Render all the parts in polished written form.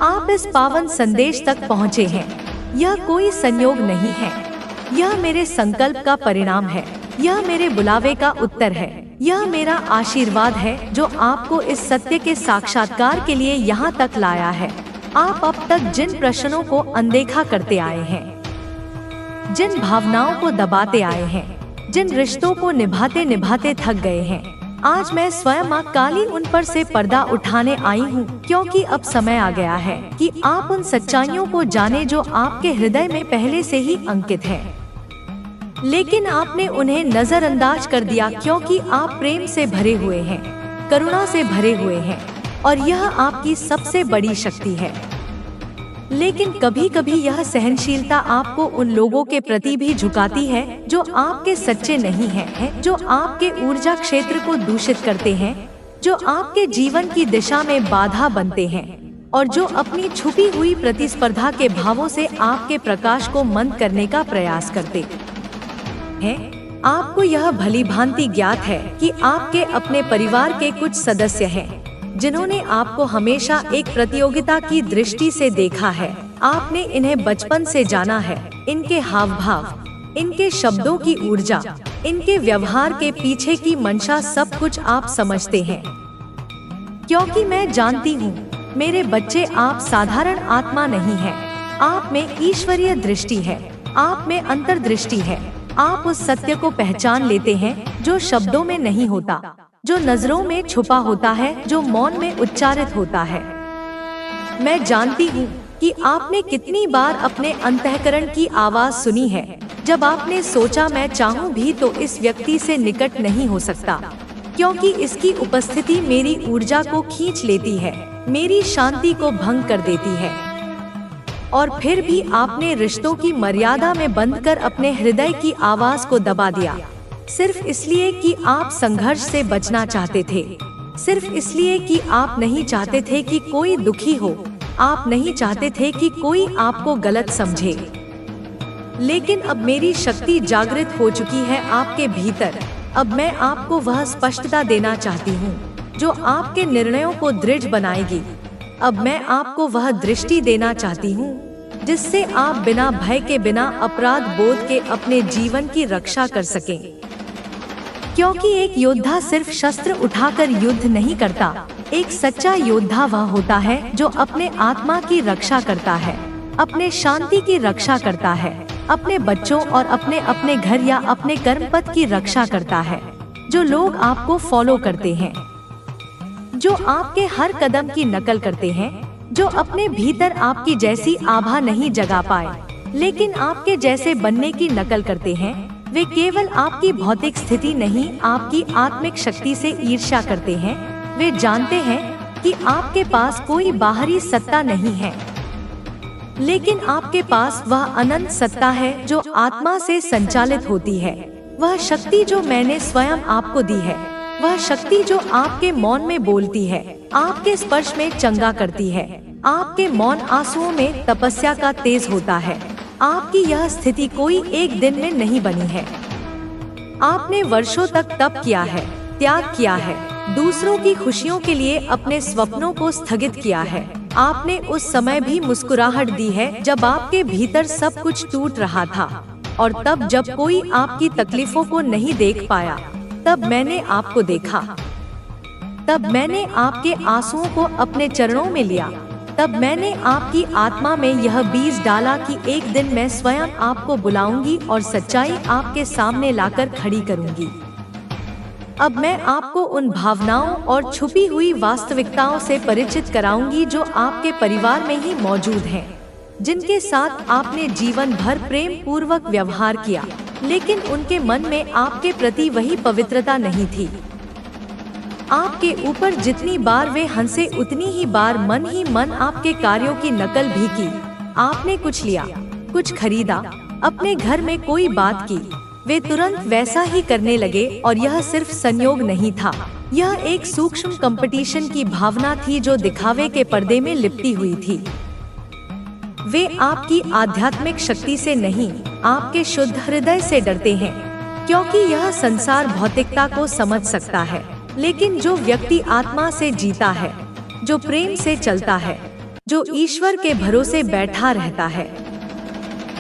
आप इस पावन संदेश तक पहुँचे हैं। यह कोई संयोग नहीं है, यह मेरे संकल्प का परिणाम है। यह मेरे बुलावे का उत्तर है। यह मेरा आशीर्वाद है जो आपको इस सत्य के साक्षात्कार के लिए यहाँ तक लाया है। आप अब तक जिन प्रश्नों को अनदेखा करते आए हैं, जिन भावनाओं को दबाते आए हैं, जिन रिश्तों को निभाते निभाते थक गए हैं, आज मैं स्वयं मां काली उन पर से पर्दा उठाने आई हूँ, क्योंकि अब समय आ गया है कि आप उन सच्चाइयों को जाने जो आपके हृदय में पहले से ही अंकित है, लेकिन आपने उन्हें नजरअंदाज कर दिया क्योंकि आप प्रेम से भरे हुए हैं, करुणा से भरे हुए हैं, और यह आपकी सबसे बड़ी शक्ति है। लेकिन कभी कभी यह सहनशीलता आपको उन लोगों के प्रति भी झुकाती है जो आपके सच्चे नहीं हैं, जो आपके ऊर्जा क्षेत्र को दूषित करते हैं, जो आपके जीवन की दिशा में बाधा बनते हैं, और जो अपनी छुपी हुई प्रतिस्पर्धा के भावों से आपके प्रकाश को मंद करने का प्रयास करते हैं। आपको यह भलीभांति ज्ञात है कि आपके अपने परिवार के कुछ सदस्य हैं जिन्होंने आपको हमेशा एक प्रतियोगिता की दृष्टि से देखा है। आपने इन्हें बचपन से जाना है। इनके हाव भाव, इनके शब्दों की ऊर्जा, इनके व्यवहार के पीछे की मंशा, सब कुछ आप समझते हैं। क्योंकि मैं जानती हूँ मेरे बच्चे, आप साधारण आत्मा नहीं हैं। आप में ईश्वरीय दृष्टि है, आप में अंतर्दृष्टि है। आप उस सत्य को पहचान लेते हैं जो शब्दों में नहीं होता, जो नजरों में छुपा होता है, जो मौन में उच्चारित होता है। मैं जानती हूँ कि आपने कितनी बार अपने अंतःकरण की आवाज सुनी है जब आपने सोचा मैं चाहूँ भी तो इस व्यक्ति से निकट नहीं हो सकता, क्योंकि इसकी उपस्थिति मेरी ऊर्जा को खींच लेती है, मेरी शांति को भंग कर देती है। और फिर भी आपने रिश्तों की मर्यादा में बंद कर अपने हृदय की आवाज को दबा दिया, सिर्फ इसलिए कि आप संघर्ष से बचना चाहते थे, सिर्फ इसलिए कि आप नहीं चाहते थे कि कोई दुखी हो, आप नहीं चाहते थे कि कोई आपको गलत समझे। लेकिन अब मेरी शक्ति जागृत हो चुकी है आपके भीतर। अब मैं आपको वह स्पष्टता देना चाहती हूँ जो आपके निर्णयों को दृढ़ बनाएगी। अब मैं आपको वह दृष्टि देना चाहती हूँ जिससे आप बिना भय के, बिना अपराध बोध के अपने जीवन की रक्षा कर सकें। क्योंकि एक योद्धा सिर्फ शस्त्र उठाकर युद्ध नहीं करता, एक सच्चा योद्धा वह होता है जो अपने आत्मा की रक्षा करता है, अपने शांति की रक्षा करता है, अपने बच्चों और अपने अपने घर या अपने कर्मपथ की रक्षा करता है। जो लोग आपको फॉलो करते हैं, जो आपके हर कदम की नकल करते हैं, जो अपने भीतर आपकी जैसी आभा नहीं जगा पाए लेकिन आपके जैसे बनने की नकल करते हैं, वे केवल आपकी भौतिक स्थिति नहीं, आपकी आत्मिक शक्ति से ईर्ष्या करते हैं। वे जानते हैं कि आपके पास कोई बाहरी सत्ता नहीं है, लेकिन आपके पास वह अनंत सत्ता है जो आत्मा से संचालित होती है। वह शक्ति जो मैंने स्वयं आपको दी है, वह शक्ति जो आपके मौन में बोलती है, आपके स्पर्श में चंगा करती है, आपके मौन आंसुओं में तपस्या का तेज होता है। आपकी यह स्थिति कोई एक दिन में नहीं बनी है। आपने वर्षों तक तप किया है, त्याग किया है, दूसरों की खुशियों के लिए अपने स्वप्नों को स्थगित किया है। आपने उस समय भी मुस्कुराहट दी है जब आपके भीतर सब कुछ टूट रहा था, और तब जब कोई आपकी तकलीफों को नहीं देख पाया, तब मैंने आपको देखा। तब मैंने आपके आंसुओं को अपने चरणों में लिया। तब मैंने आपकी आत्मा में यह बीज डाला कि एक दिन मैं स्वयं आपको बुलाऊंगी और सच्चाई आपके सामने लाकर खड़ी करूंगी। अब मैं आपको उन भावनाओं और छुपी हुई वास्तविकताओं से परिचित कराऊंगी जो आपके परिवार में ही मौजूद हैं, जिनके साथ आपने जीवन भर प्रेम पूर्वक व्यवहार किया, लेकिन उनके मन में आपके प्रति वही पवित्रता नहीं थी। आपके ऊपर जितनी बार वे हंसे, उतनी ही बार मन ही मन आपके कार्यों की नकल भी की। आपने कुछ लिया, कुछ खरीदा, अपने घर में कोई बात की, वे तुरंत वैसा ही करने लगे। और यह सिर्फ संयोग नहीं था, यह एक सूक्ष्म कंपटीशन की भावना थी जो दिखावे के पर्दे में लिपटी हुई थी। वे आपकी आध्यात्मिक शक्ति से नहीं, आपके शुद्ध हृदय से डरते हैं, क्योंकि यह संसार भौतिकता को समझ सकता है, लेकिन जो व्यक्ति आत्मा से जीता है, जो प्रेम से चलता है, जो ईश्वर के भरोसे बैठा रहता है,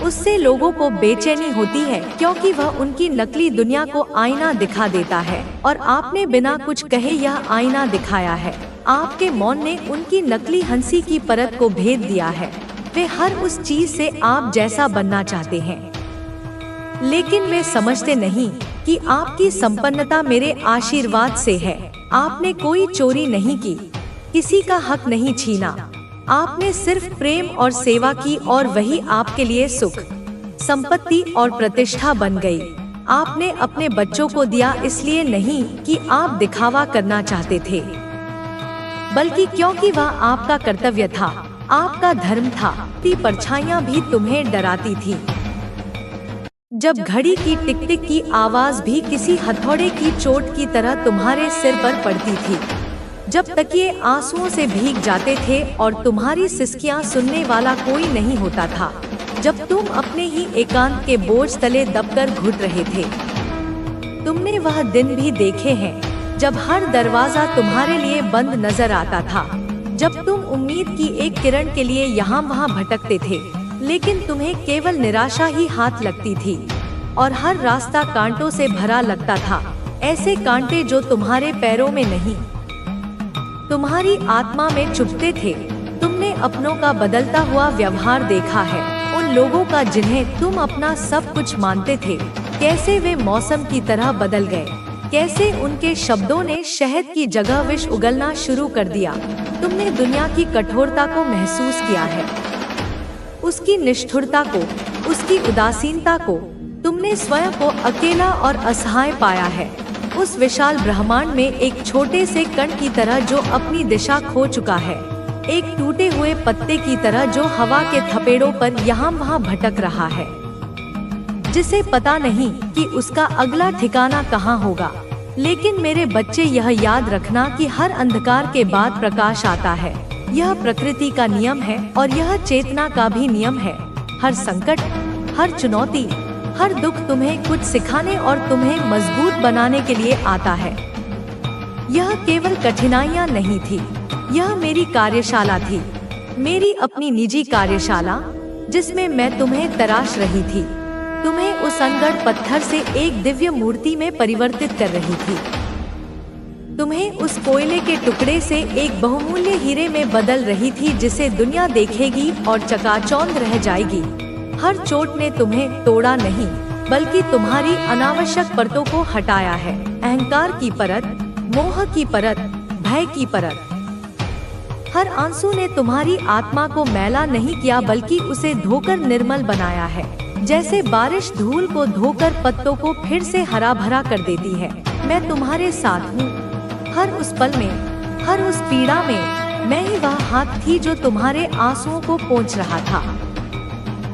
उससे लोगों को बेचैनी होती है, क्योंकि वह उनकी नकली दुनिया को आईना दिखा देता है और आपने बिना कुछ कहे यह आईना दिखाया है। आपके मौन ने उनकी नकली हंसी की परत को भेद दिया है। वे हर उस चीज से आप जैसा बनना चाहते हैं, लेकिन वे समझते नहीं कि आपकी संपन्नता मेरे आशीर्वाद से है। आपने कोई चोरी नहीं की, किसी का हक नहीं छीना। आपने सिर्फ प्रेम और सेवा की और वही आपके लिए सुख, संपत्ति और प्रतिष्ठा बन गई। आपने अपने बच्चों को दिया इसलिए नहीं कि आप दिखावा करना चाहते थे, बल्कि क्योंकि वह आपका कर्तव्य था, आपका धर्म था। ती परछाइयां भी तुम्हें डराती थी। जब घड़ी की टिक टिक की आवाज भी किसी हथौड़े की चोट की तरह तुम्हारे सिर पर पड़ती थी, जब तकिए आंसुओं से भीग जाते थे और तुम्हारी सिसकियां सुनने वाला कोई नहीं होता था, जब तुम अपने ही एकांत के बोझ तले दबकर घुट रहे थे। तुमने वह दिन भी देखे हैं जब हर दरवाजा तुम्हारे लिए बंद नजर आता था, जब तुम उम्मीद की एक किरण के लिए यहाँ वहाँ भटकते थे, लेकिन तुम्हें केवल निराशा ही हाथ लगती थी और हर रास्ता कांटों से भरा लगता था, ऐसे कांटे जो तुम्हारे पैरों में नहीं, तुम्हारी आत्मा में चुभते थे। तुमने अपनों का बदलता हुआ व्यवहार देखा है, उन लोगों का जिन्हें तुम अपना सब कुछ मानते थे, कैसे वे मौसम की तरह बदल गए, कैसे उनके शब्दों ने शहद की जगह विष उगलना शुरू कर दिया। तुमने दुनिया की कठोरता को महसूस किया है, उसकी निष्ठुरता को, उसकी उदासीनता को। तुमने स्वयं को अकेला और असहाय पाया है, उस विशाल ब्रह्मांड में एक छोटे से कण की तरह जो अपनी दिशा खो चुका है, एक टूटे हुए पत्ते की तरह जो हवा के थपेड़ों पर यहाँ वहाँ भटक रहा है, जिसे पता नहीं कि उसका अगला ठिकाना कहाँ होगा। लेकिन मेरे बच्चे, यह याद रखना कि हर अंधकार के बाद प्रकाश आता है। यह प्रकृति का नियम है और यह चेतना का भी नियम है। हर संकट, हर चुनौती, हर दुख तुम्हें कुछ सिखाने और तुम्हें मजबूत बनाने के लिए आता है। यह केवल कठिनाइयाँ नहीं थी, यह मेरी कार्यशाला थी, मेरी अपनी निजी कार्यशाला, जिसमें मैं तुम्हें तराश रही थी, तुम्हें उस अनगढ़ पत्थर से एक दिव्य मूर्ति में परिवर्तित कर रही थी, तुम्हें उस कोयले के टुकड़े से एक बहुमूल्य हीरे में बदल रही थी, जिसे दुनिया देखेगी और चकाचौंध रह जाएगी। हर चोट ने तुम्हें तोड़ा नहीं, बल्कि तुम्हारी अनावश्यक परतों को हटाया है। अहंकार की परत, मोह की परत, भय की परत। हर आंसू ने तुम्हारी आत्मा को मैला नहीं किया, बल्कि उसे धोकर निर्मल बनाया है। जैसे बारिश धूल को धोकर पत्तों को फिर से हरा भरा कर देती है। मैं तुम्हारे साथ हूँ, हर उस पल में, हर उस पीड़ा में। मैं ही वह हाथ थी जो तुम्हारे आंसुओं को पोंछ रहा था,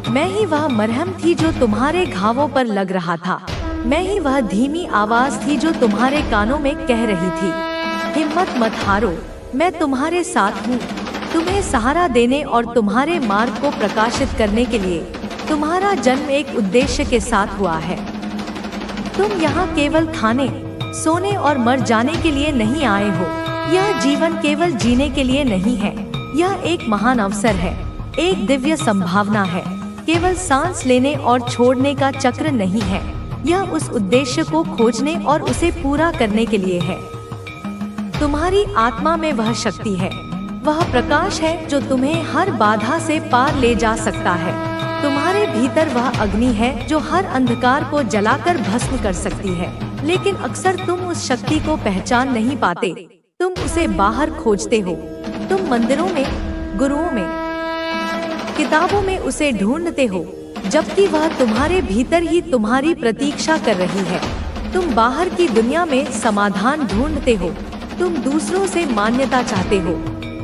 मैं ही वह मरहम थी जो तुम्हारे घावों पर लग रहा था, मैं ही वह धीमी आवाज थी जो तुम्हारे कानों में कह रही थी, हिम्मत मत हारो, मैं तुम्हारे साथ हूँ। तुम्हें सहारा देने और तुम्हारे मार्ग को प्रकाशित करने के लिए। तुम्हारा जन्म एक उद्देश्य के साथ हुआ है। तुम यहाँ केवल खाने, सोने और मर जाने के लिए नहीं आए हो। यह जीवन केवल जीने के लिए नहीं है, यह एक महान अवसर है, एक दिव्य संभावना है। केवल सांस लेने और छोड़ने का चक्र नहीं है, यह उस उद्देश्य को खोजने और उसे पूरा करने के लिए है। तुम्हारी आत्मा में वह शक्ति है, वह प्रकाश है जो तुम्हें हर बाधा से पार ले जा सकता है। तुम्हारे भीतर वह अग्नि है जो हर अंधकार को जलाकर भस्म कर सकती है, लेकिन अक्सर तुम उस शक्ति को पहचान नहीं पाते। तुम उसे बाहर खोजते हो, तुम मंदिरों में, गुरुओं में, किताबों में उसे ढूंढते हो, जबकि वह तुम्हारे भीतर ही तुम्हारी प्रतीक्षा कर रही है। तुम बाहर की दुनिया में समाधान ढूंढते हो, तुम दूसरों से मान्यता चाहते हो,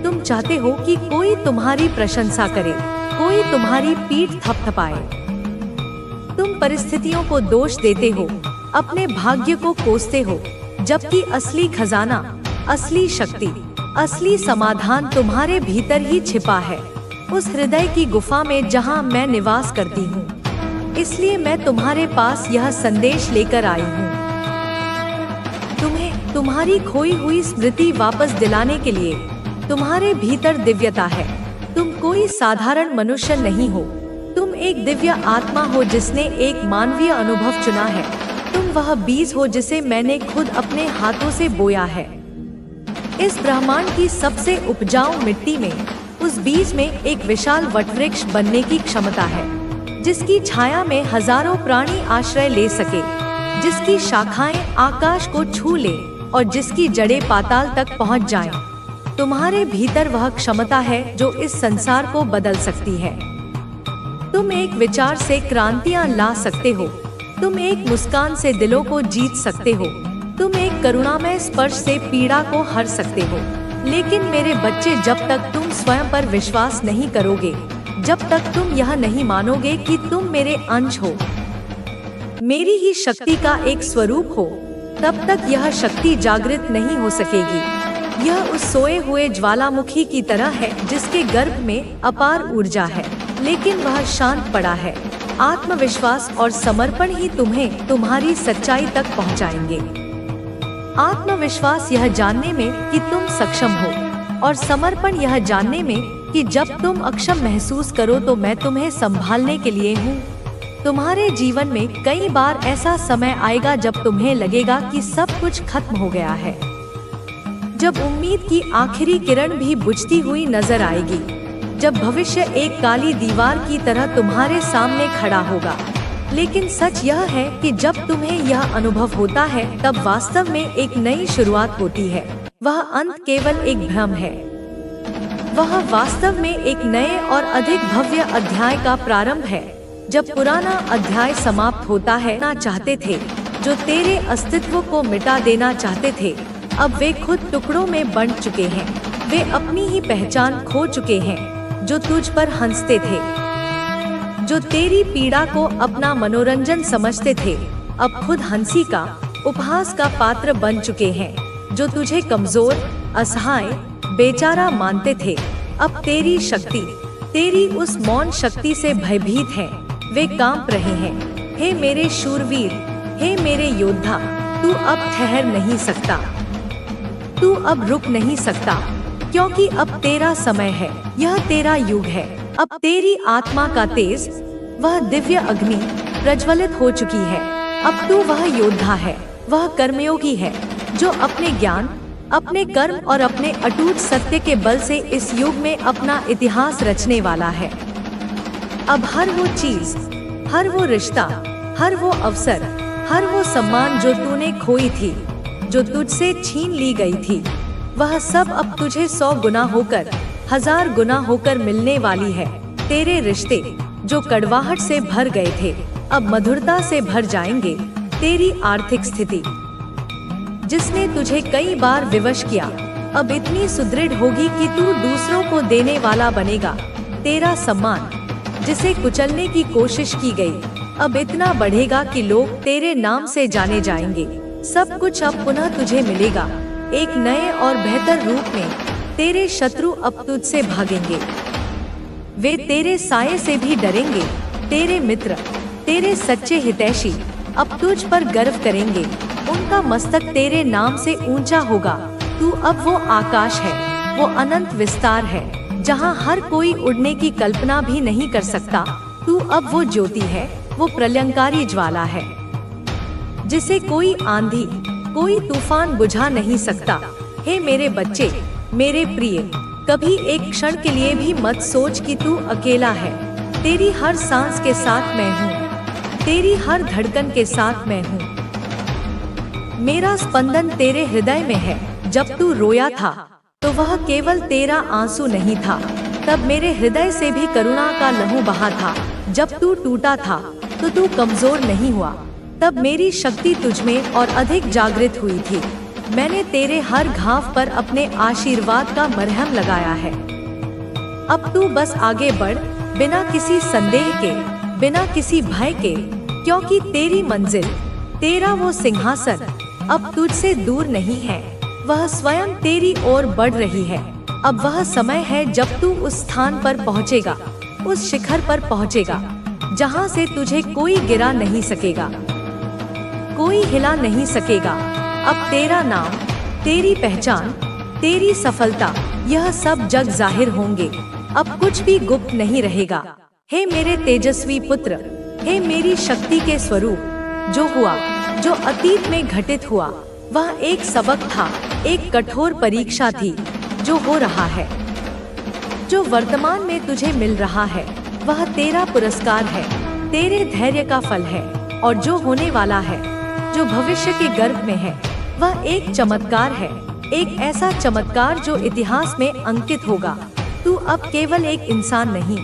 तुम चाहते हो कि कोई तुम्हारी प्रशंसा करे, कोई तुम्हारी पीठ थपथपाए। तुम परिस्थितियों को दोष देते हो, अपने भाग्य को कोसते हो, जबकि असली खजाना, असली शक्ति, असली समाधान तुम्हारे भीतर ही छिपा है, उस हृदय की गुफा में जहां मैं निवास करती हूँ। इसलिए मैं तुम्हारे पास यह संदेश लेकर आई हूँ, तुम्हें तुम्हारी खोई हुई स्मृति वापस दिलाने के लिए। तुम्हारे भीतर दिव्यता है, तुम कोई साधारण मनुष्य नहीं हो। तुम एक दिव्य आत्मा हो जिसने एक मानवीय अनुभव चुना है। तुम वह बीज हो जिसे मैंने खुद अपने हाथों से बोया है। इस ब्रह्मांड की सबसे उपजाऊ मिट्टी में, उस बीज में एक विशाल वटवृक्ष बनने की क्षमता है, जिसकी छाया में हजारों प्राणी आश्रय ले सके, जिसकी शाखाएं आकाश को छू ले और जिसकी जड़ें पाताल तक पहुंच जाएं। तुम्हारे भीतर वह क्षमता है जो इस संसार को बदल सकती है। तुम एक विचार से क्रांतियां ला सकते हो। तुम एक मुस्कान से दिलों को जीत सकते हो। तुम एक करुणामय स्पर्श से पीड़ा को हर सकते हो। लेकिन मेरे बच्चे, जब तक तुम स्वयं पर विश्वास नहीं करोगे, जब तक तुम यह नहीं मानोगे कि तुम मेरे अंश हो, मेरी ही शक्ति का एक स्वरूप हो, तब तक यह शक्ति जागृत नहीं हो सकेगी। यह उस सोए हुए ज्वालामुखी की तरह है जिसके गर्भ में अपार ऊर्जा है, लेकिन वह शांत पड़ा है। आत्मविश्वास और समर्पण ही तुम्हें तुम्हारी सच्चाई तक पहुंचाएंगे। आत्मविश्वास यह जानने में कि तुम सक्षम हो, और समर्पण यह जानने में कि जब तुम अक्षम महसूस करो तो मैं तुम्हें संभालने के लिए हूँ। तुम्हारे जीवन में कई बार ऐसा समय आएगा जब तुम्हें लगेगा कि सब कुछ खत्म हो गया है, जब उम्मीद की आखिरी किरण भी बुझती हुई नजर आएगी, जब भविष्य एक काली दीवार की तरह तुम्हारे सामने खड़ा होगा। लेकिन सच यह है कि जब तुम्हें यह अनुभव होता है, तब वास्तव में एक नई शुरुआत होती है। वह अंत केवल एक भ्रम है। वह वास्तव में एक नए और अधिक भव्य अध्याय का प्रारंभ है। जब पुराना अध्याय समाप्त होता है, ना चाहते थे, जो तेरे अस्तित्व को मिटा देना चाहते थे, अब वे खुद टुकड़ों में बंट चुके हैं। वे अपनी ही पहचान खो चुके हैं। जो तुझ पर हंसते थे, जो तेरी पीड़ा को अपना मनोरंजन समझते थे, अब खुद हंसी का, उपहास का पात्र बन चुके हैं। जो तुझे कमजोर, असहाय, बेचारा मानते थे, अब तेरी शक्ति, तेरी उस मौन शक्ति से भयभीत हैं। वे कांप रहे हैं। हे मेरे शूरवीर, हे मेरे योद्धा, तू अब ठहर नहीं सकता, तू अब रुक नहीं सकता, क्योंकि अब तेरा समय है। यह तेरा युग है। अब तेरी आत्मा का तेज, वह दिव्य अग्नि प्रज्वलित हो चुकी है। अब तू वह योद्धा है, वह कर्मयोगी है, जो अपने ज्ञान, अपने कर्म और अपने अटूट सत्य के बल से इस युग में अपना इतिहास रचने वाला है। अब हर वो चीज, हर वो रिश्ता, हर वो अवसर, हर वो सम्मान जो तूने खोई थी, जो तुझसे छीन ली गई थी, वह सब अब तुझे 100 गुना होकर, 1000 गुना होकर मिलने वाली है। तेरे रिश्ते जो कड़वाहट से भर गए थे, अब मधुरता से भर जाएंगे। तेरी आर्थिक स्थिति, जिसने तुझे कई बार विवश किया, अब इतनी सुदृढ़ होगी कि तू दूसरों को देने वाला बनेगा। तेरा सम्मान, जिसे कुचलने की कोशिश की गई, अब इतना बढ़ेगा कि लोग तेरे नाम से जाने जाएंगे। सब कुछ अब पुनः तुझे मिलेगा, एक नए और बेहतर रूप में। तेरे शत्रु अब तुझसे भागेंगे, वे तेरे साये से भी डरेंगे। तेरे मित्र, तेरे सच्चे हितैषी अब तुझ पर गर्व करेंगे। उनका मस्तक तेरे नाम से ऊंचा होगा। तू अब वो आकाश है, वो अनंत विस्तार है, जहां हर कोई उड़ने की कल्पना भी नहीं कर सकता। तू अब वो ज्योति है, वो प्रलयंकारी ज्वाला है, जिसे कोई आंधी, कोई तूफान बुझा नहीं सकता। हे मेरे बच्चे, मेरे प्रिय, कभी एक क्षण के लिए भी मत सोच कि तू अकेला है। तेरी हर सांस के साथ मैं हूँ, तेरी हर धड़कन के साथ मैं हूँ। मेरा स्पंदन तेरे हृदय में है। जब तू रोया था तो वह केवल तेरा आंसू नहीं था, तब मेरे हृदय से भी करुणा का लहू बहा था। जब तू टूटा था तो तू कमजोर नहीं हुआ, तब मेरी शक्ति तुझमें और अधिक जागृत हुई थी। मैंने तेरे हर घाव पर अपने आशीर्वाद का मरहम लगाया है। अब तू बस आगे बढ़, बिना किसी संदेह के, बिना किसी भय के, क्योंकि तेरी मंजिल, तेरा वो सिंहासन अब तुझसे दूर नहीं है। वह स्वयं तेरी ओर बढ़ रही है। अब वह समय है जब तू उस स्थान पर पहुंचेगा, उस शिखर पर पहुंचेगा, जहां से तुझे कोई गिरा नहीं सकेगा, कोई हिला नहीं सकेगा। अब तेरा नाम, तेरी पहचान, तेरी सफलता, यह सब जग जाहिर होंगे। अब कुछ भी गुप्त नहीं रहेगा। हे मेरे तेजस्वी पुत्र, हे मेरी शक्ति के स्वरूप, जो हुआ, जो अतीत में घटित हुआ, वह एक सबक था, एक कठोर परीक्षा थी। जो हो रहा है, जो वर्तमान में तुझे मिल रहा है, वह तेरा पुरस्कार है, तेरे धैर्य का फल है। और जो होने वाला है, जो भविष्य के गर्भ में है, वह एक चमत्कार है, एक ऐसा चमत्कार जो इतिहास में अंकित होगा। तू अब केवल एक इंसान नहीं,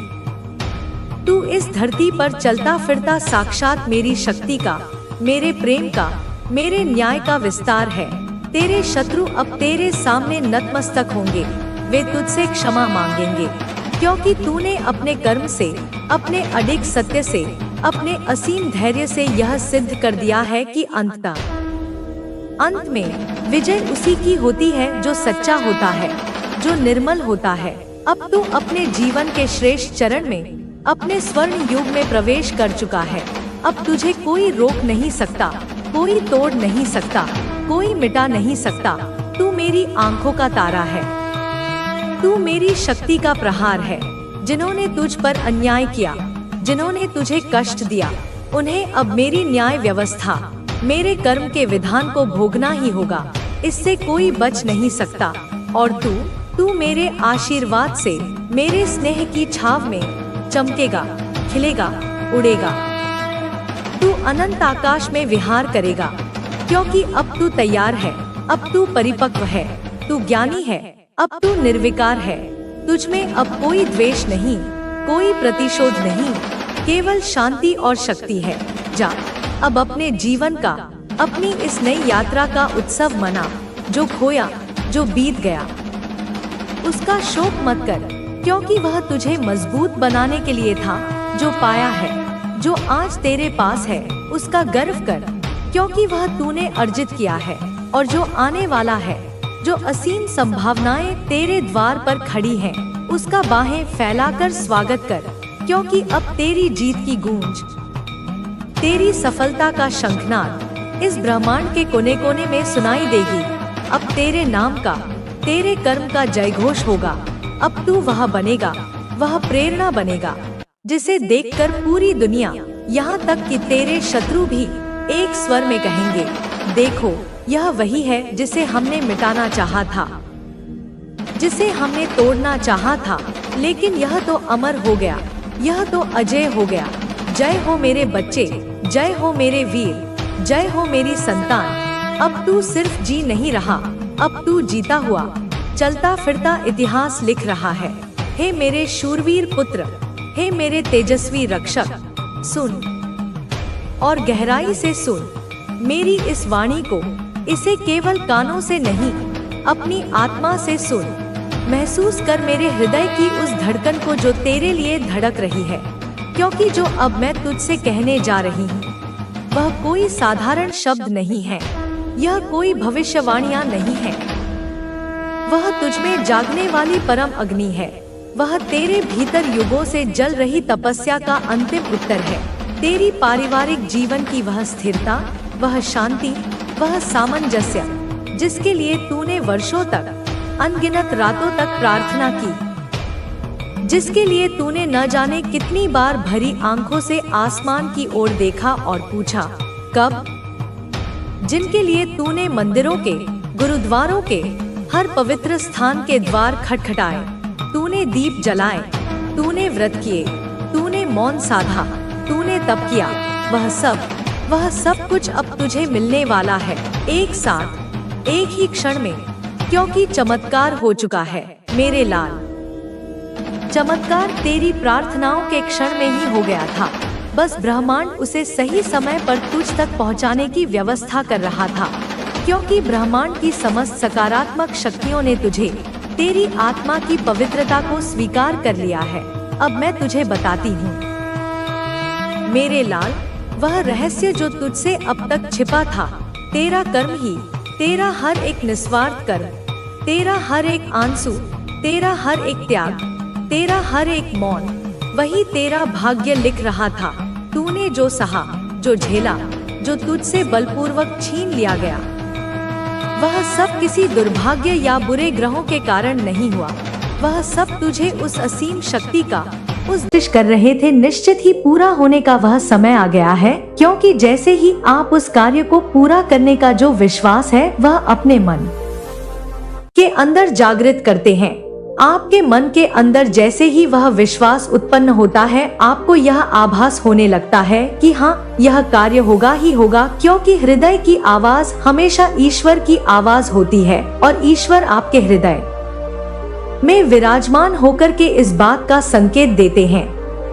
तू इस धरती पर चलता फिरता साक्षात मेरी शक्ति का, मेरे प्रेम का, मेरे न्याय का विस्तार है। तेरे शत्रु अब तेरे सामने नतमस्तक होंगे, वे तुझसे क्षमा मांगेंगे, क्योंकि तूने अपने कर्म से, अपने अडिग सत्य से, अपने असीम धैर्य से यह सिद्ध कर दिया है कि अंत में विजय उसी की होती है जो सच्चा होता है, जो निर्मल होता है। अब तू अपने जीवन के श्रेष्ठ चरण में, अपने स्वर्ण युग में प्रवेश कर चुका है। अब तुझे कोई रोक नहीं सकता, कोई तोड़ नहीं सकता, कोई मिटा नहीं सकता। तू मेरी आंखों का तारा है, तू मेरी शक्ति का प्रहार है। जिन्होंने तुझ पर अन्याय किया, जिन्होंने तुझे कष्ट दिया, उन्हें अब मेरी न्याय व्यवस्था, मेरे कर्म के विधान को भोगना ही होगा। इससे कोई बच नहीं सकता। और तू मेरे आशीर्वाद से, मेरे स्नेह की छाव में चमकेगा, खिलेगा, उड़ेगा। तू अनंत आकाश में विहार करेगा, क्योंकि अब तू तैयार है, अब तू परिपक्व है, तू ज्ञानी है, अब तू निर्विकार है। तुझ में अब कोई द्वेष नहीं, कोई प्रतिशोध नहीं, केवल शांति और शक्ति है। जा, अब अपने जीवन का, अपनी इस नई यात्रा का उत्सव मना। जो खोया, जो बीत गया, उसका शोक मत कर, क्योंकि वह तुझे मजबूत बनाने के लिए था। जो पाया है, जो आज तेरे पास है, उसका गर्व कर, क्योंकि वह तूने अर्जित किया है। और जो आने वाला है, जो असीम संभावनाएं तेरे द्वार पर खड़ी हैं, उसका बाहें फैलाकर स्वागत कर, क्योंकि अब तेरी जीत की गूंज, तेरी सफलता का शंखनाद इस ब्रह्मांड के कोने कोने में सुनाई देगी। अब तेरे नाम का, तेरे कर्म का जयघोष होगा। अब तू वह बनेगा, वह प्रेरणा बनेगा, जिसे देखकर पूरी दुनिया, यहाँ तक कि तेरे शत्रु भी एक स्वर में कहेंगे, देखो, यह वही है जिसे हमने मिटाना चाहा था, जिसे हमने तोड़ना चाहा था, लेकिन यह तो अमर हो गया, यह तो अजय हो गया। जय हो मेरे बच्चे, जय हो मेरे वीर, जय हो मेरी संतान। अब तू सिर्फ जी नहीं रहा, अब तू जीता हुआ, चलता फिरता इतिहास लिख रहा है। हे मेरे शूरवीर पुत्र, हे मेरे तेजस्वी रक्षक, सुन और गहराई से सुन मेरी इस वाणी को। इसे केवल कानों से नहीं, अपनी आत्मा से सुन। महसूस कर मेरे हृदय की उस धड़कन को जो तेरे लिए धड़क रही है, क्योंकि जो अब मैं तुझसे कहने जा रही हूँ, वह कोई साधारण शब्द नहीं है, यह कोई भविष्यवाणियां नहीं है। वह तुझमें जागने वाली परम अग्नि है, वह तेरे भीतर युगों से जल रही तपस्या का अंतिम उत्तर है। तेरी पारिवारिक जीवन की वह स्थिरता, वह शांति, वह सामंजस्य, जिसके लिए तूने वर्षों तक, अनगिनत रातों तक प्रार्थना की, जिसके लिए तूने न जाने कितनी बार भरी आंखों से आसमान की ओर देखा और पूछा कब, जिनके लिए तूने मंदिरों के, गुरुद्वारों के, हर पवित्र स्थान के द्वार खटखटाए, तूने दीप जलाए, तूने व्रत किए, तूने मौन साधा, तूने तप किया, वह सब कुछ अब तुझे मिलने वाला है, एक साथ, एक ही क्षण में, क्योंकि चमत्कार हो चुका है मेरे लाल। चमत्कार तेरी प्रार्थनाओं के क्षण में ही हो गया था। बस ब्रह्मांड उसे सही समय पर तुझ तक पहुंचाने की व्यवस्था कर रहा था, क्योंकि ब्रह्मांड की समस्त सकारात्मक शक्तियों ने तुझे, तेरी आत्मा की पवित्रता को स्वीकार कर लिया है। अब मैं तुझे बताती हूँ मेरे लाल, वह रहस्य जो तुझसे अब तक छिपा था। तेरा कर्म ही, तेरा हर एक निस्वार्थ कर्म, तेरा हर एक आंसू, तेरा हर एक त्याग, तेरा हर एक मौन, वही तेरा भाग्य लिख रहा था। तूने जो सहा, जो झेला, जो तुझसे बलपूर्वक छीन लिया गया, वह सब किसी दुर्भाग्य या बुरे ग्रहों के कारण नहीं हुआ। वह सब तुझे उस असीम शक्ति का उस कर रहे थे निश्चित ही पूरा होने का वह समय आ गया है, क्योंकि जैसे ही आप उस कार्य को पूरा करने का जो विश्वास है वह अपने मन के अंदर जागृत करते हैं, आपके मन के अंदर जैसे ही वह विश्वास उत्पन्न होता है, आपको यह आभास होने लगता है कि हाँ, यह कार्य होगा ही होगा, क्योंकि हृदय की आवाज हमेशा ईश्वर की आवाज होती है और ईश्वर आपके हृदय में विराजमान होकर के इस बात का संकेत देते हैं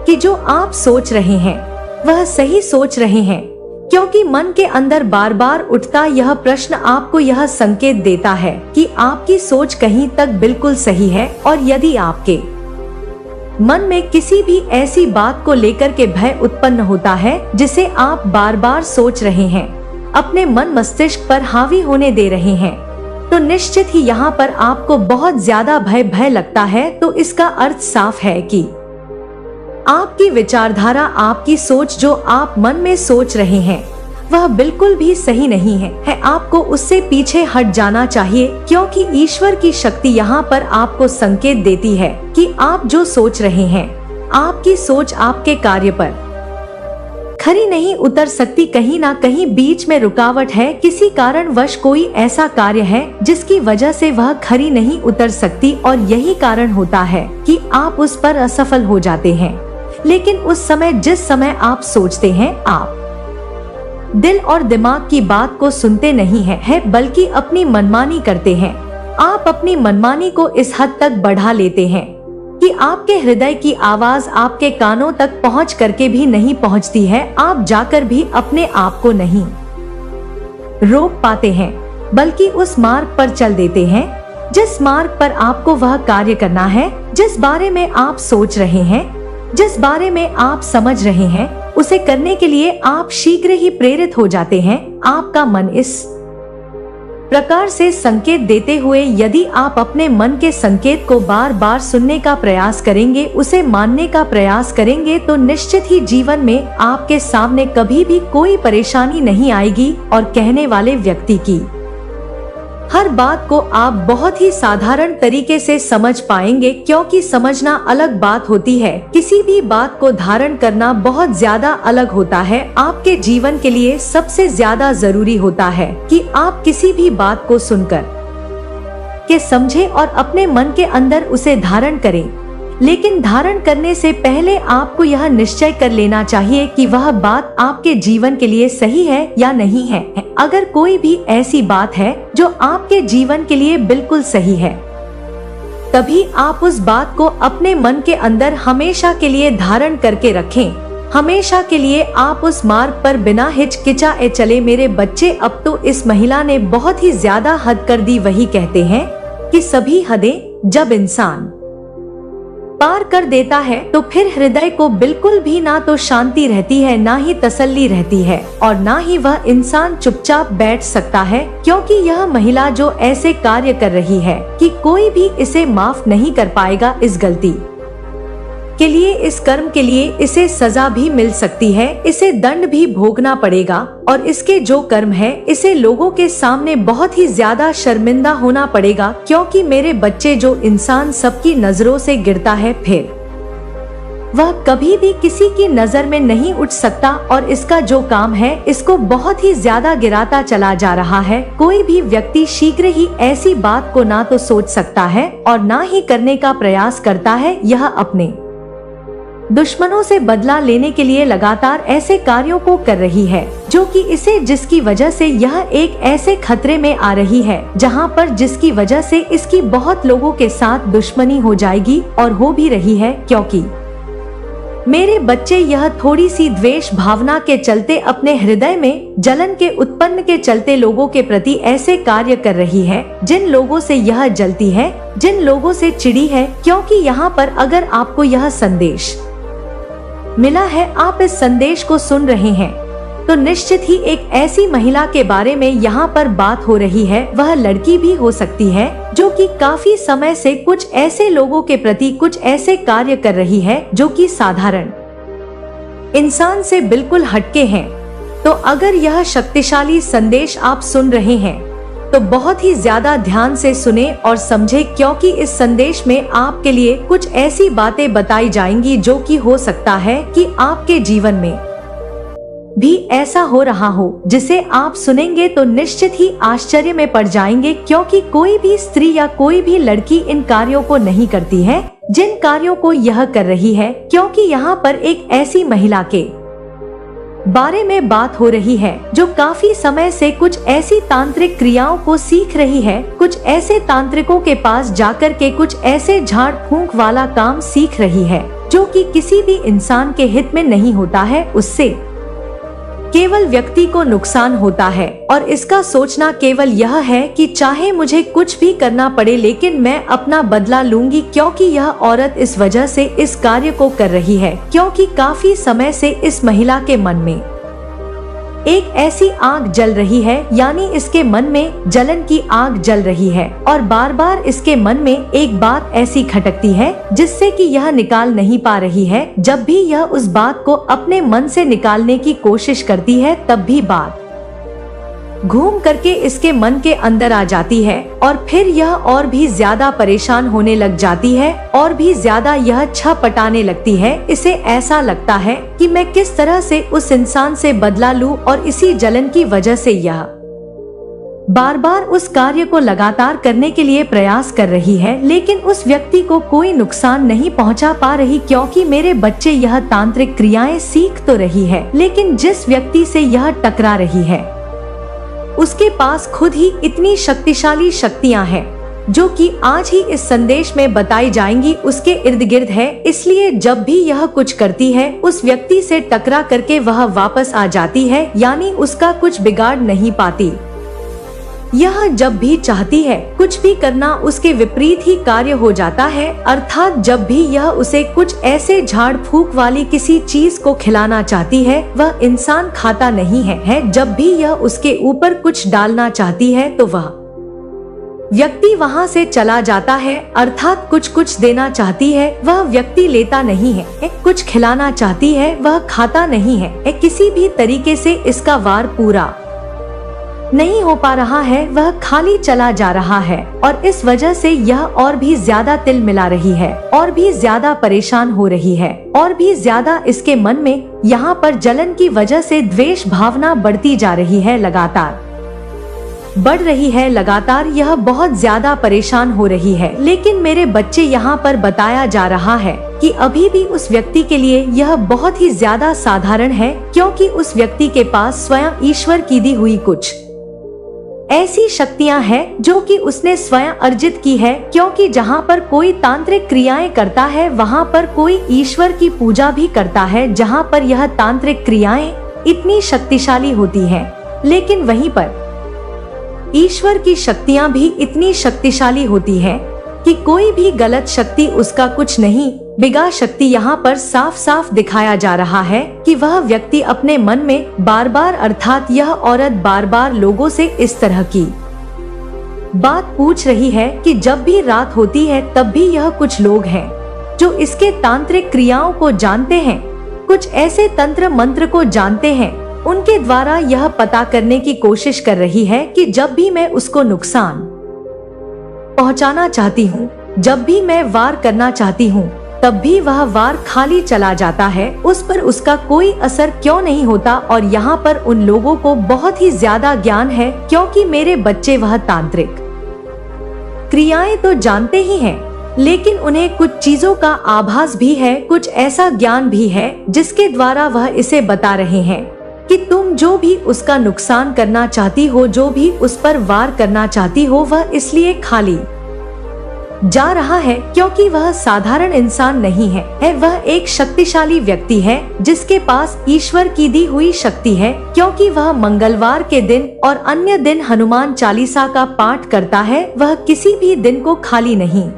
कि जो आप सोच रहे हैं वह सही सोच रहे हैं, क्योंकि मन के अंदर बार बार उठता यह प्रश्न आपको यह संकेत देता है कि आपकी सोच कहीं तक बिल्कुल सही है। और यदि आपके मन में किसी भी ऐसी बात को लेकर के भय उत्पन्न होता है जिसे आप बार बार सोच रहे हैं, अपने मन मस्तिष्क पर हावी होने दे रहे हैं, तो निश्चित ही यहाँ पर आपको बहुत ज्यादा भय लगता है। तो इसका अर्थ साफ है कि आपकी विचारधारा, आपकी सोच जो आप मन में सोच रहे हैं वह बिल्कुल भी सही नहीं है। आपको उससे पीछे हट जाना चाहिए, क्योंकि ईश्वर की शक्ति यहाँ पर आपको संकेत देती है कि आप जो सोच रहे हैं, आपकी सोच आपके कार्य पर खरी नहीं उतर सकती। कहीं ना कहीं बीच में रुकावट है, किसी कारणवश कोई ऐसा कार्य है जिसकी वजह से वह खरी नहीं उतर सकती, और यही कारण होता है कि आप उस पर असफल हो जाते हैं। लेकिन उस समय जिस समय आप सोचते हैं, आप दिल और दिमाग की बात को सुनते नहीं है, बल्कि अपनी मनमानी करते हैं। आप अपनी मनमानी को इस हद तक बढ़ा लेते हैं कि आपके हृदय की आवाज आपके कानों तक पहुंच करके भी नहीं पहुंचती है। आप जाकर भी अपने आप को नहीं रोक पाते हैं, बल्कि उस मार्ग पर चल देते हैं जिस मार्ग पर आपको वह कार्य करना है, जिस बारे में आप सोच रहे हैं, जिस बारे में आप समझ रहे हैं, उसे करने के लिए आप शीघ्र ही प्रेरित हो जाते हैं। आपका मन इस प्रकार से संकेत देते हुए, यदि आप अपने मन के संकेत को बार बार सुनने का प्रयास करेंगे, उसे मानने का प्रयास करेंगे, तो निश्चित ही जीवन में आपके सामने कभी भी कोई परेशानी नहीं आएगी और कहने वाले व्यक्ति की हर बात को आप बहुत ही साधारण तरीके से समझ पाएंगे, क्योंकि समझना अलग बात होती है, किसी भी बात को धारण करना बहुत ज्यादा अलग होता है। आपके जीवन के लिए सबसे ज्यादा जरूरी होता है कि आप किसी भी बात को सुनकर के समझें और अपने मन के अंदर उसे धारण करें। लेकिन धारण करने से पहले आपको यह निश्चय कर लेना चाहिए कि वह बात आपके जीवन के लिए सही है या नहीं है। अगर कोई भी ऐसी बात है जो आपके जीवन के लिए बिल्कुल सही है, तभी आप उस बात को अपने मन के अंदर हमेशा के लिए धारण करके रखें। हमेशा के लिए आप उस मार्ग पर बिना हिचकिचाए चले। मेरे बच्चे, अब तो इस महिला ने बहुत ही ज्यादा हद कर दी। वही कहते हैं कि सभी हदें जब इंसान पार कर देता है तो फिर हृदय को बिल्कुल भी ना तो शांति रहती है, ना ही तसल्ली रहती है, और ना ही वह इंसान चुपचाप बैठ सकता है, क्योंकि यह महिला जो ऐसे कार्य कर रही है कि कोई भी इसे माफ नहीं कर पाएगा। इस गलती के लिए, इस कर्म के लिए इसे सजा भी मिल सकती है, इसे दंड भी भोगना पड़ेगा, और इसके जो कर्म है इसे लोगों के सामने बहुत ही ज्यादा शर्मिंदा होना पड़ेगा। क्योंकि मेरे बच्चे, जो इंसान सबकी नजरों से गिरता है, फिर वह कभी भी किसी की नजर में नहीं उठ सकता, और इसका जो काम है इसको बहुत ही ज्यादा गिराता चला जा रहा है। कोई भी व्यक्ति शीघ्र ही ऐसी बात को ना तो सोच सकता है और ना ही करने का प्रयास करता है। यह अपने दुश्मनों से बदला लेने के लिए लगातार ऐसे कार्यों को कर रही है जो कि इसे, जिसकी वजह से यह एक ऐसे खतरे में आ रही है जहां पर जिसकी वजह से इसकी बहुत लोगों के साथ दुश्मनी हो जाएगी, और हो भी रही है। क्योंकि मेरे बच्चे, यह थोड़ी सी द्वेष भावना के चलते, अपने हृदय में जलन के उत्पन्न के चलते लोगों के प्रति ऐसे कार्य कर रही है, जिन लोगों से यह जलती है, जिन लोगों से चिड़ी है। क्योंकि यहाँ पर अगर आपको यह संदेश मिला है, आप इस संदेश को सुन रहे हैं, तो निश्चित ही एक ऐसी महिला के बारे में यहाँ पर बात हो रही है। वह लड़की भी हो सकती है जो कि काफी समय से कुछ ऐसे लोगों के प्रति कुछ ऐसे कार्य कर रही है जो कि साधारण इंसान से बिल्कुल हटके हैं। तो अगर यह शक्तिशाली संदेश आप सुन रहे हैं, तो बहुत ही ज्यादा ध्यान से सुने और समझे, क्योंकि इस संदेश में आपके लिए कुछ ऐसी बातें बताई जाएंगी जो कि हो सकता है कि आपके जीवन में भी ऐसा हो रहा हो, जिसे आप सुनेंगे तो निश्चित ही आश्चर्य में पड़ जाएंगे, क्योंकि कोई भी स्त्री या कोई भी लड़की इन कार्यों को नहीं करती है जिन कार्यों को यह कर रही है, क्योंकि यहाँ पर एक ऐसी महिला के बारे में बात हो रही है जो काफी समय से कुछ ऐसी तांत्रिक क्रियाओं को सीख रही है, कुछ ऐसे तांत्रिकों के पास जाकर के कुछ ऐसे झाड़ फूंक वाला काम सीख रही है जो कि किसी भी इंसान के हित में नहीं होता है, उससे केवल व्यक्ति को नुकसान होता है। और इसका सोचना केवल यह है कि चाहे मुझे कुछ भी करना पड़े लेकिन मैं अपना बदला लूंगी, क्योंकि यह औरत इस वजह से इस कार्य को कर रही है क्योंकि काफी समय से इस महिला के मन में एक ऐसी आग जल रही है, यानी इसके मन में जलन की आग जल रही है और बार बार इसके मन में एक बात ऐसी खटकती है जिससे कि यह निकाल नहीं पा रही है। जब भी यह उस बात को अपने मन से निकालने की कोशिश करती है तब भी बात घूम करके इसके मन के अंदर आ जाती है और फिर यह और भी ज्यादा परेशान होने लग जाती है और भी ज्यादा यह छटपटाने लगती है। इसे ऐसा लगता है कि मैं किस तरह से उस इंसान से बदला लूं, और इसी जलन की वजह से यह बार बार उस कार्य को लगातार करने के लिए प्रयास कर रही है, लेकिन उस व्यक्ति को कोई नुकसान नहीं पहुंचा पा रही, क्योंकि मेरे बच्चे यह तांत्रिक क्रियाएं सीख तो रही है लेकिन जिस व्यक्ति से यह टकरा रही है उसके पास खुद ही इतनी शक्तिशाली शक्तियां हैं जो कि आज ही इस संदेश में बताई जाएंगी, उसके इर्द गिर्द है। इसलिए जब भी यह कुछ करती है उस व्यक्ति से टकरा करके वह वापस आ जाती है, यानी उसका कुछ बिगाड़ नहीं पाती। यह जब भी चाहती है कुछ भी करना उसके विपरीत ही कार्य हो जाता है, अर्थात जब भी यह उसे कुछ ऐसे झाड़ फूक वाली किसी चीज को खिलाना चाहती है वह इंसान खाता नहीं है। जब भी यह उसके ऊपर कुछ डालना चाहती है तो वह व्यक्ति वहां से चला जाता है, अर्थात कुछ देना चाहती है वह व्यक्ति लेता नहीं है, कुछ खिलाना चाहती है वह खाता नहीं है। किसी भी तरीके से इसका वार पूरा नहीं हो पा रहा है, वह खाली चला जा रहा है और इस वजह से यह और भी ज्यादा तिल मिला रही है और भी ज्यादा परेशान हो रही है और भी ज्यादा इसके मन में यहाँ पर जलन की वजह से द्वेष भावना बढ़ती जा रही है, लगातार बढ़ रही है, लगातार यह बहुत ज्यादा परेशान हो रही है। लेकिन मेरे बच्चे यहाँ पर बताया जा रहा है कि अभी भी उस व्यक्ति के लिए यह बहुत ही ज्यादा साधारण है, क्योंकि उस व्यक्ति के पास स्वयं ईश्वर की दी हुई कुछ ऐसी शक्तियां हैं जो कि उसने स्वयं अर्जित की है, क्योंकि जहां पर कोई तांत्रिक क्रियाएं करता है वहां पर कोई ईश्वर की पूजा भी करता है, जहां पर यह तांत्रिक क्रियाएं इतनी शक्तिशाली होती हैं, लेकिन वहीं पर ईश्वर की शक्तियां भी इतनी शक्तिशाली होती हैं कि कोई भी गलत शक्ति उसका कुछ नहीं बिगाड़ शक्ति। यहाँ पर साफ साफ दिखाया जा रहा है कि वह व्यक्ति अपने मन में बार बार, अर्थात यह औरत बार बार लोगों से इस तरह की बात पूछ रही है कि जब भी रात होती है तब भी यह कुछ लोग हैं जो इसके तांत्रिक क्रियाओं को जानते हैं, कुछ ऐसे तंत्र मंत्र को जानते हैं, उनके द्वारा यह पता करने की कोशिश कर रही है कि जब भी मैं उसको नुकसान पहुंचाना चाहती हूँ, जब भी मैं वार करना चाहती हूँ, तब भी वह वार खाली चला जाता है, उस पर उसका कोई असर क्यों नहीं होता। और यहाँ पर उन लोगों को बहुत ही ज्यादा ज्ञान है, क्योंकि मेरे बच्चे वह तांत्रिक क्रियाएं तो जानते ही हैं, लेकिन उन्हें कुछ चीजों का आभास भी है, कुछ ऐसा ज्ञान भी है जिसके द्वारा वह इसे बता रहे हैं कि तुम जो भी उसका नुकसान करना चाहती हो, जो भी उस पर वार करना चाहती हो, वह इसलिए खाली जा रहा है क्योंकि वह साधारण इंसान नहीं है, वह एक शक्तिशाली व्यक्ति है जिसके पास ईश्वर की दी हुई शक्ति है, क्योंकि वह मंगलवार के दिन और अन्य दिन हनुमान चालीसा का पाठ करता है। वह किसी भी दिन को खाली नहीं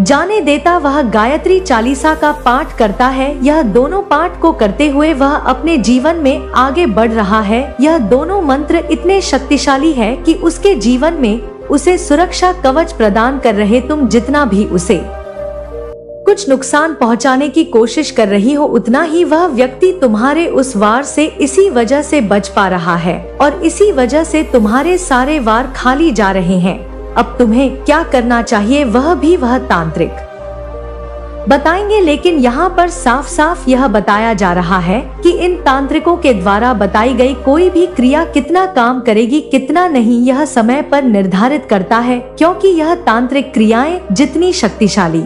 जाने देता, वह गायत्री चालीसा का पाठ करता है। यह दोनों पाठ को करते हुए वह अपने जीवन में आगे बढ़ रहा है। यह दोनों मंत्र इतने शक्तिशाली है कि उसके जीवन में उसे सुरक्षा कवच प्रदान कर रहे। तुम जितना भी उसे कुछ नुकसान पहुंचाने की कोशिश कर रही हो, उतना ही वह व्यक्ति तुम्हारे उस वार से इसी वजह से बच पा रहा है और इसी वजह से तुम्हारे सारे वार खाली जा रहे हैं। अब तुम्हें क्या करना चाहिए वह तांत्रिक बताएंगे, लेकिन यहाँ पर साफ साफ यह बताया जा रहा है कि इन तांत्रिकों के द्वारा बताई गई कोई भी क्रिया कितना काम करेगी कितना नहीं, यह समय पर निर्धारित करता है, क्योंकि यह तांत्रिक क्रियाएं जितनी शक्तिशाली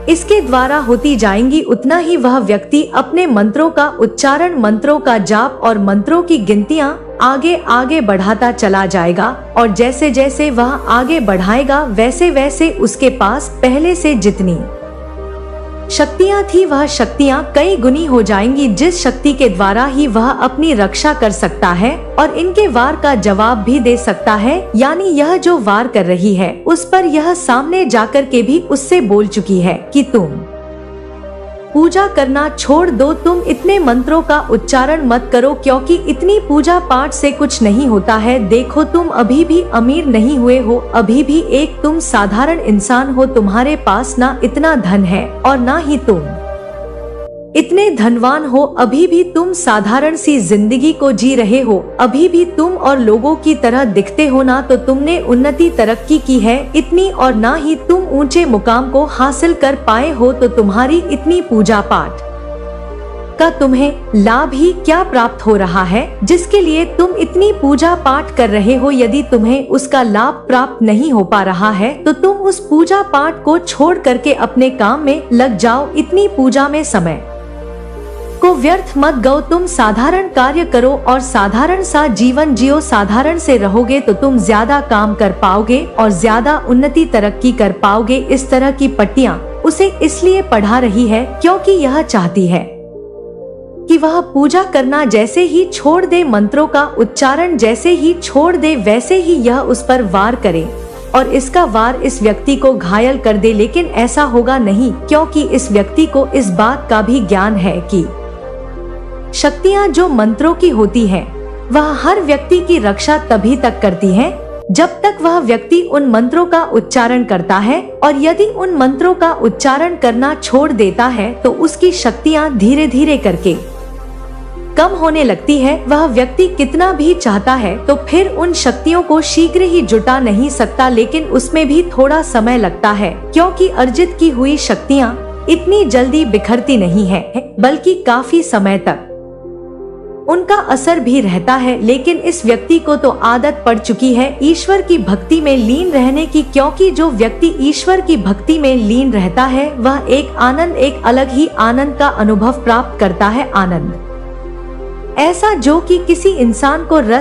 इसके द्वारा होती जाएंगी उतना ही वह व्यक्ति अपने मंत्रों का उच्चारण, मंत्रों का जाप और मंत्रों की गिनतियां आगे आगे बढ़ाता चला जाएगा। और जैसे जैसे वह आगे बढ़ाएगा वैसे वैसे उसके पास पहले से जितनी शक्तियां थी वह शक्तियां कई गुनी हो जाएंगी, जिस शक्ति के द्वारा ही वह अपनी रक्षा कर सकता है और इनके वार का जवाब भी दे सकता है। यानी यह जो वार कर रही है उस पर यह सामने जाकर के भी उससे बोल चुकी है कि तुम पूजा करना छोड़ दो, तुम इतने मंत्रों का उच्चारण मत करो, क्योंकि इतनी पूजा पाठ से कुछ नहीं होता है। देखो तुम अभी भी अमीर नहीं हुए हो, अभी भी एक तुम साधारण इंसान हो, तुम्हारे पास ना इतना धन है और ना ही तुम इतने धनवान हो, अभी भी तुम साधारण सी जिंदगी को जी रहे हो, अभी भी तुम और लोगों की तरह दिखते हो, ना तो तुमने उन्नति तरक्की की है इतनी और ना ही तुम ऊंचे मुकाम को हासिल कर पाए हो, तो तुम्हारी इतनी पूजा पाठ का तुम्हें लाभ ही क्या प्राप्त हो रहा है जिसके लिए तुम इतनी पूजा पाठ कर रहे हो। यदि तुम्हें उसका लाभ प्राप्त नहीं हो पा रहा है तो तुम उस पूजा पाठ को छोड़ करके अपने काम में लग जाओ। इतनी पूजा में समय को व्यर्थ मत गो, तुम साधारण कार्य करो और साधारण सा जीवन जियो। साधारण से रहोगे तो तुम ज्यादा काम कर पाओगे और ज्यादा उन्नति तरक्की कर पाओगे। इस तरह की पट्टियां उसे इसलिए पढ़ा रही है क्योंकि यह चाहती है कि वह पूजा करना जैसे ही छोड़ दे, मंत्रों का उच्चारण जैसे ही छोड़ दे, वैसे ही यह उस पर वार करे और इसका वार इस व्यक्ति को घायल कर दे। लेकिन ऐसा होगा नहीं, क्योंकि इस व्यक्ति को इस बात का भी ज्ञान है कि शक्तियां जो मंत्रों की होती हैं, वह हर व्यक्ति की रक्षा तभी तक करती हैं जब तक वह व्यक्ति उन मंत्रों का उच्चारण करता है, और यदि उन मंत्रों का उच्चारण करना छोड़ देता है तो उसकी शक्तियां धीरे धीरे करके कम होने लगती है। वह व्यक्ति कितना भी चाहता है तो फिर उन शक्तियों को शीघ्र ही जुटा नहीं सकता, लेकिन उसमें भी थोड़ा समय लगता है, क्योंकि अर्जित की हुई शक्तियां इतनी जल्दी बिखरती नहीं है, बल्कि काफी समय तक उनका असर भी रहता है। लेकिन इस व्यक्ति को तो आदत पड़ चुकी है ईश्वर की भक्ति में लीन रहने की, क्योंकि जो व्यक्ति ईश्वर की भक्ति में लीन रहता है वह एक आनंद, एक अलग ही आनंद का अनुभव प्राप्त करता है। आनंद ऐसा जो कि किसी इंसान को रस